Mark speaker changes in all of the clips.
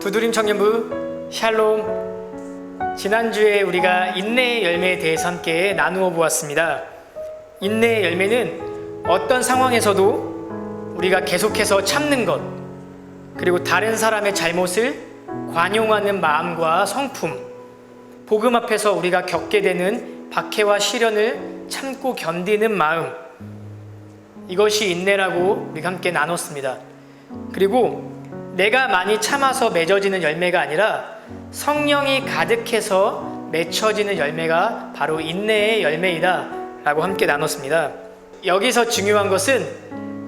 Speaker 1: 두드림 청년부 샬롬. 지난주에 우리가 인내의 열매에 대해서 함께 나누어 보았습니다. 인내의 열매는 어떤 상황에서도 우리가 계속해서 참는 것, 그리고 다른 사람의 잘못을 관용하는 마음과 성품, 복음 앞에서 우리가 겪게 되는 박해와 시련을 참고 견디는 마음, 이것이 인내라고 우리가 함께 나눴습니다. 그리고 내가 많이 참아서 맺어지는 열매가 아니라 성령이 가득해서 맺혀지는 열매가 바로 인내의 열매이다 라고 함께 나눴습니다. 여기서 중요한 것은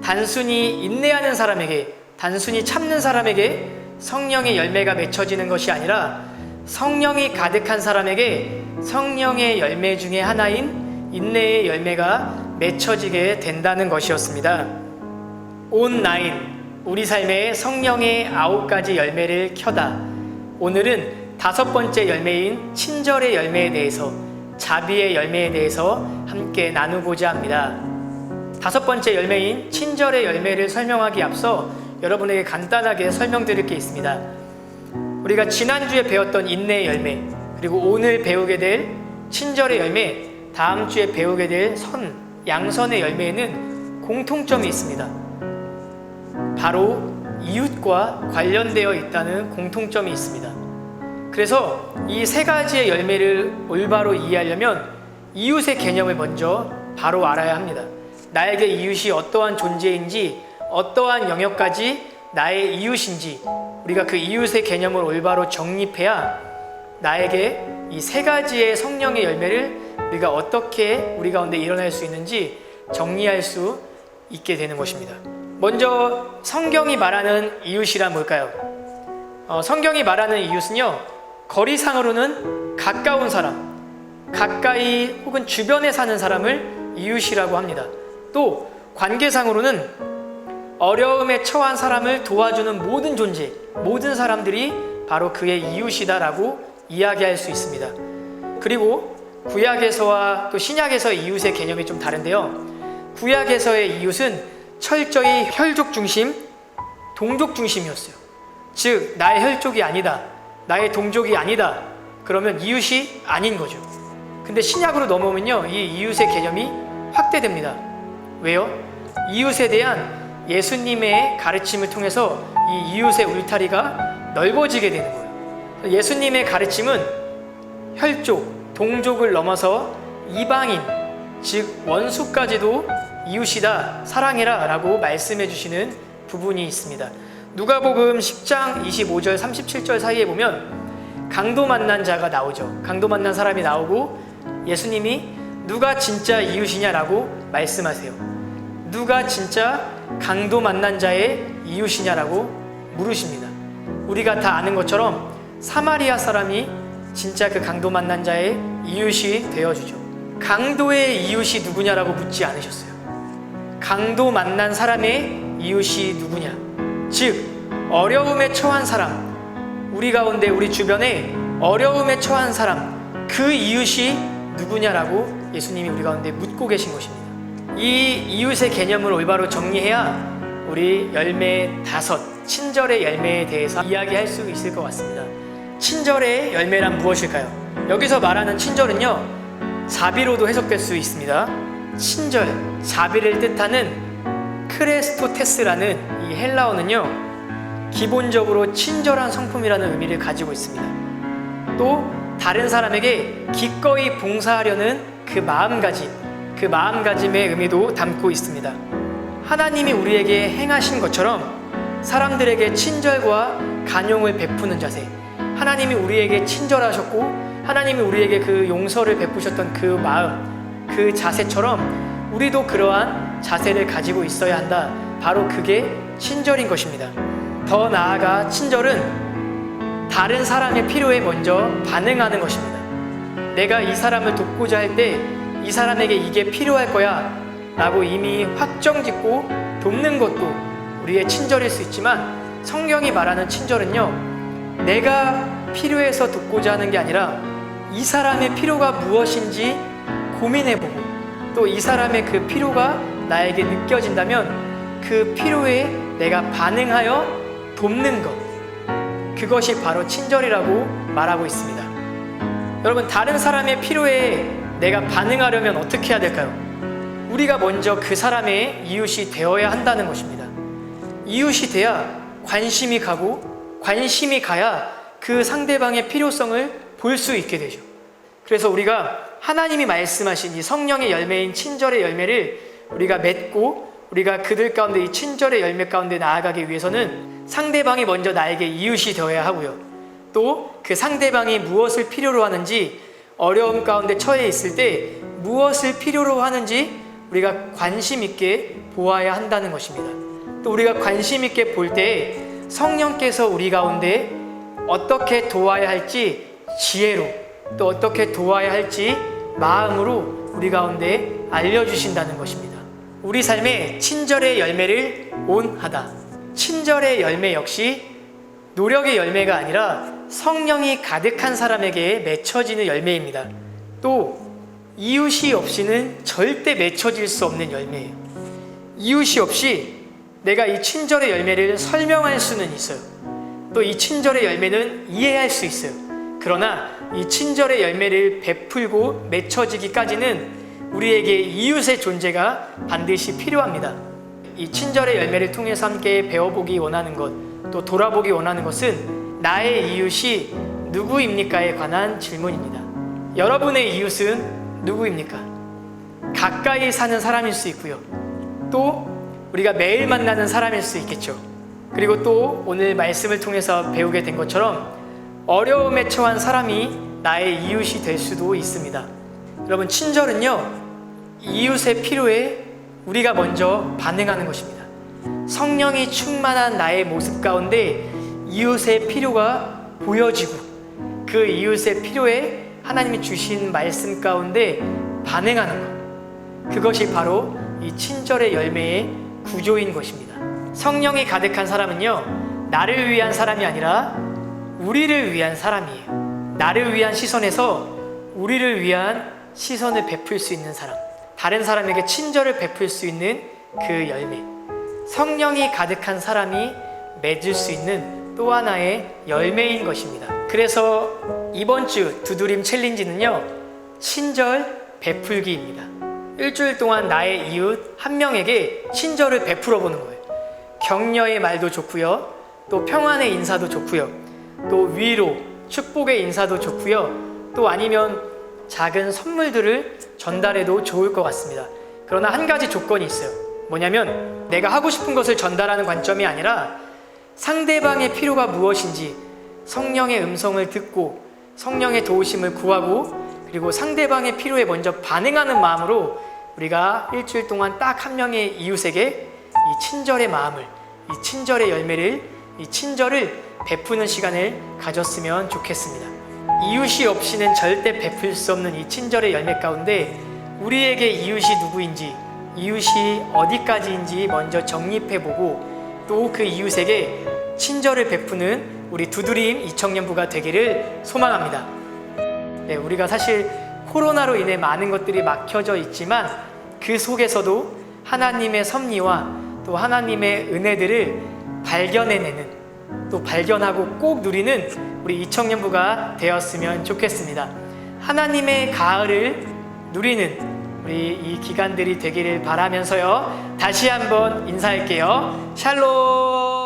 Speaker 1: 단순히 인내하는 사람에게, 단순히 참는 사람에게 성령의 열매가 맺혀지는 것이 아니라 성령이 가득한 사람에게 성령의 열매 중에 하나인 인내의 열매가 맺혀지게 된다는 것이었습니다. 온라인, 우리 삶에 성령의 9가지 열매를 켜다. 오늘은 5번째 열매인 친절의 열매에 대해서, 자비의 열매에 대해서 함께 나누고자 합니다. 5번째 열매인 친절의 열매를 설명하기 앞서 여러분에게 간단하게 설명드릴 게 있습니다. 우리가 지난주에 배웠던 인내의 열매, 그리고 오늘 배우게 될 친절의 열매, 다음 주에 배우게 될 양선의 열매에는 공통점이 있습니다. 바로 이웃과 관련되어 있다는 공통점이 있습니다. 그래서 이 3가지의 열매를 올바로 이해하려면 이웃의 개념을 먼저 바로 알아야 합니다. 나에게 이웃이 어떠한 존재인지, 어떠한 영역까지 나의 이웃인지, 우리가 그 이웃의 개념을 올바로 정립해야 나에게 이 3가지의 성령의 열매를 우리가 어떻게 우리 가운데 일어날 수 있는지 정리할 수 있게 되는 것입니다. 먼저 성경이 말하는 이웃이란 뭘까요? 성경이 말하는 이웃은요, 거리상으로는 가까운 사람, 가까이 혹은 주변에 사는 사람을 이웃이라고 합니다. 또 관계상으로는 어려움에 처한 사람을 도와주는 모든 존재, 모든 사람들이 바로 그의 이웃이다라고 이야기할 수 있습니다. 그리고 구약에서와 또 신약에서의 이웃의 개념이 좀 다른데요, 구약에서의 이웃은 철저히 혈족 중심, 동족 중심이었어요. 즉, 나의 혈족이 아니다, 나의 동족이 아니다, 그러면 이웃이 아닌 거죠. 근데 신약으로 넘어오면요, 이 이웃의 개념이 확대됩니다. 왜요? 이웃에 대한 예수님의 가르침을 통해서 이 이웃의 울타리가 넓어지게 되는 거예요. 예수님의 가르침은 혈족, 동족을 넘어서 이방인, 즉 원수까지도 이웃이다, 사랑해라 라고 말씀해 주시는 부분이 있습니다. 누가복음 10장 25절 37절 사이에 보면 강도 만난 자가 나오죠. 강도 만난 사람이 나오고 예수님이 누가 진짜 이웃이냐라고 말씀하세요. 누가 진짜 강도 만난 자의 이웃이냐라고 물으십니다. 우리가 다 아는 것처럼 사마리아 사람이 진짜 그 강도 만난 자의 이웃이 되어주죠. 강도의 이웃이 누구냐라고 묻지 않으셨어요. 강도 만난 사람의 이웃이 누구냐, 즉 어려움에 처한 사람, 우리 가운데 우리 주변에 어려움에 처한 사람, 그 이웃이 누구냐라고 예수님이 우리 가운데 묻고 계신 것입니다. 이 이웃의 개념을 올바로 정리해야 우리 열매 5, 친절의 열매에 대해서 이야기할 수 있을 것 같습니다. 친절의 열매란 무엇일까요? 여기서 말하는 친절은요, 자비로도 해석될 수 있습니다. 친절, 자비를 뜻하는 크레스토테스라는 이 헬라어는요, 기본적으로 친절한 성품이라는 의미를 가지고 있습니다. 또 다른 사람에게 기꺼이 봉사하려는 그 마음가짐의 의미도 담고 있습니다. 하나님이 우리에게 행하신 것처럼 사람들에게 친절과 간용을 베푸는 자세, 하나님이 우리에게 친절하셨고 하나님이 우리에게 그 용서를 베푸셨던 그 마음, 그 자세처럼 우리도 그러한 자세를 가지고 있어야 한다. 바로 그게 친절인 것입니다. 더 나아가 친절은 다른 사람의 필요에 먼저 반응하는 것입니다. 내가 이 사람을 돕고자 할 때 이 사람에게 이게 필요할 거야 라고 이미 확정짓고 돕는 것도 우리의 친절일 수 있지만, 성경이 말하는 친절은요, 내가 필요해서 돕고자 하는 게 아니라 이 사람의 필요가 무엇인지 고민해보고, 또 이 사람의 그 필요가 나에게 느껴진다면 그 필요에 내가 반응하여 돕는 것, 그것이 바로 친절이라고 말하고 있습니다. 여러분, 다른 사람의 필요에 내가 반응하려면 어떻게 해야 될까요? 우리가 먼저 그 사람의 이웃이 되어야 한다는 것입니다. 이웃이 돼야 관심이 가고, 관심이 가야 그 상대방의 필요성을 볼 수 있게 되죠. 그래서 우리가 하나님이 말씀하신 이 성령의 열매인 친절의 열매를 우리가 맺고, 우리가 그들 가운데 이 친절의 열매 가운데 나아가기 위해서는 상대방이 먼저 나에게 이웃이 되어야 하고요. 또 그 상대방이 무엇을 필요로 하는지, 어려움 가운데 처해 있을 때 무엇을 필요로 하는지 우리가 관심 있게 보아야 한다는 것입니다. 또 우리가 관심 있게 볼 때 성령께서 우리 가운데 어떻게 도와야 할지 지혜로, 또 어떻게 도와야 할지 마음으로 우리 가운데 알려주신다는 것입니다. 우리 삶에 친절의 열매를 온하다. 친절의 열매 역시 노력의 열매가 아니라 성령이 가득한 사람에게 맺혀지는 열매입니다. 또 이웃이 없이는 절대 맺혀질 수 없는 열매예요. 이웃이 없이 내가 이 친절의 열매를 설명할 수는 있어요. 또 이 친절의 열매는 이해할 수 있어요. 그러나 이 친절의 열매를 베풀고 맺혀지기까지는 우리에게 이웃의 존재가 반드시 필요합니다. 이 친절의 열매를 통해서 함께 배워보기 원하는 것, 또 돌아보기 원하는 것은 나의 이웃이 누구입니까에 관한 질문입니다. 여러분의 이웃은 누구입니까? 가까이 사는 사람일 수 있고요. 또 우리가 매일 만나는 사람일 수 있겠죠. 그리고 또 오늘 말씀을 통해서 배우게 된 것처럼 어려움에 처한 사람이 나의 이웃이 될 수도 있습니다. 여러분, 친절은요, 이웃의 필요에 우리가 먼저 반응하는 것입니다. 성령이 충만한 나의 모습 가운데 이웃의 필요가 보여지고, 그 이웃의 필요에 하나님이 주신 말씀 가운데 반응하는 것, 그것이 바로 이 친절의 열매의 구조인 것입니다. 성령이 가득한 사람은요, 나를 위한 사람이 아니라 우리를 위한 사람이에요. 나를 위한 시선에서 우리를 위한 시선을 베풀 수 있는 사람, 다른 사람에게 친절을 베풀 수 있는 그 열매, 성령이 가득한 사람이 맺을 수 있는 또 하나의 열매인 것입니다. 그래서 이번 주 두드림 챌린지는요, 친절 베풀기입니다. 일주일 동안 나의 이웃 한 명에게 친절을 베풀어 보는 거예요. 격려의 말도 좋고요, 또 평안의 인사도 좋고요, 또 위로, 축복의 인사도 좋고요, 또 아니면 작은 선물들을 전달해도 좋을 것 같습니다. 그러나 한 가지 조건이 있어요. 뭐냐면 내가 하고 싶은 것을 전달하는 관점이 아니라 상대방의 필요가 무엇인지 성령의 음성을 듣고 성령의 도우심을 구하고, 그리고 상대방의 필요에 먼저 반응하는 마음으로 우리가 일주일 동안 딱 한 명의 이웃에게 이 친절의 마음을, 이 친절의 열매를, 이 친절을 베푸는 시간을 가졌으면 좋겠습니다. 이웃이 없이는 절대 베풀 수 없는 이 친절의 열매 가운데 우리에게 이웃이 누구인지, 이웃이 어디까지인지 먼저 정립해보고, 또 그 이웃에게 친절을 베푸는 우리 두드림 이청년부가 되기를 소망합니다. 네, 우리가 사실 코로나로 인해 많은 것들이 막혀져 있지만 그 속에서도 하나님의 섭리와 또 하나님의 은혜들을 발견해내는, 또 발견하고 꼭 누리는 우리 이청년부가 되었으면 좋겠습니다. 하나님의 가을을 누리는 우리 이 기간들이 되기를 바라면서요, 다시 한번 인사할게요. 샬롬.